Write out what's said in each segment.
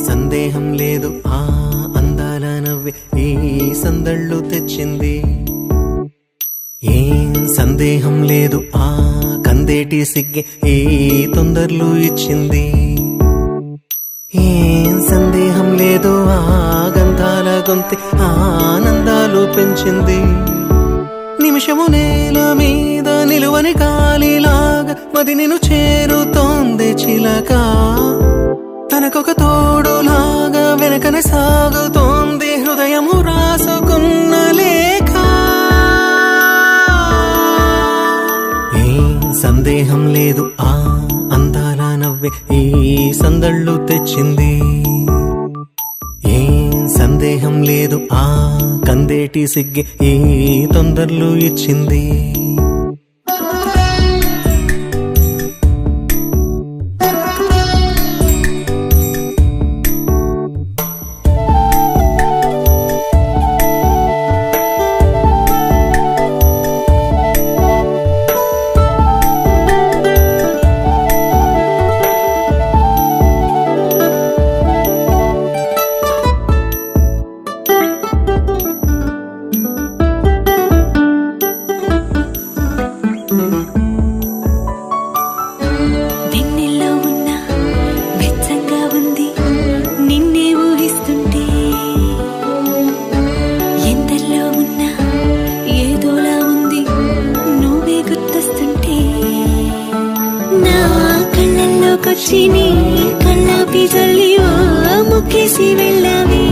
సందేహం లేదు ఆ అందాల నవ్వే ఈ సందళ్ళు తెచ్చింది. ఏం సందేహం లేదు ఆ కందేటి సిగ్గే ఈ తొందరలు ఇచ్చింది. ఏం సందేహం లేదు ఆ గంధాల గొంతె ఆనందాలు పెంచింది. నిమిషము నేల మీద నిలువని గాలిలాగా మది నిన్ను చేరుతోంది చిలక. తనకొక తోడులాగా వెనకనే సాగుతోంది హృదయము రాసుకున్న లేఖ. ఏం సందేహం లేదు ఆ అందాల నవ్వే ఈ సందళ్ళు తెచ్చింది. ఏం సందేహం లేదు ఆ కందేటి సిగ్గే ఈ తొందరలు ఇచ్చింది. వెన్నెల్లో ఉన్న వెచ్చంగా ఉంది నిన్నే ఊహిస్తుంటే. ఎందల్లో ఉన్న ఏదోలా ఉంది నువ్వే గుర్తొస్తుంటే. నా కళ్ళల్లోకొచ్చి నీ కళ్ళాపి జల్లి ముక్కేసి వెళ్ళావే.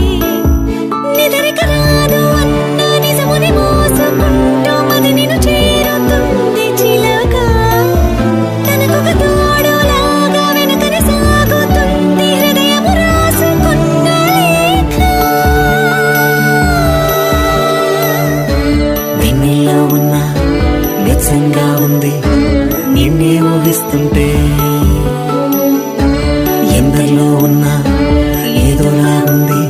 నిదరిక రాదు అన్న నిజముని మోసుకుంటూ మది నిన్ను చేరుతుంది చిలక. తనకొక తోడులాగా వెనకనే సాగుతుంది హృదయము రాసుకున్న లేఖ. వెన్నెల్లో ఉన్న వెచ్చంగా ఉంది నిన్నే ఊహిస్తుంటే. ఎందరిలో ఉన్న ఏదోలా ఉంది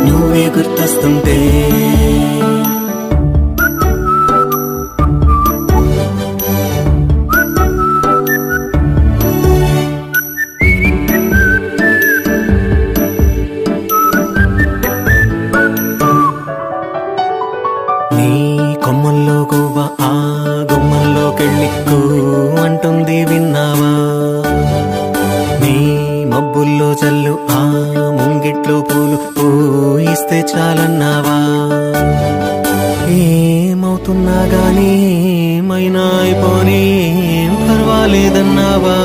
నువ్వే గుర్తొస్తుంటే. నీ కొమ్మల్లో గువ్వ ఆ గుమ్మల్లోకెళ్ళి కూ అంటుంది విన్నావా. నీ మబ్బుల్లో చల్లు ఆ ముంగిట్లో పూలు పూయిస్తే చాలన్నావా. ఏమవుతున్నా గానీ ఏమైనా అయిపోనీ పర్వాలేదన్నావా.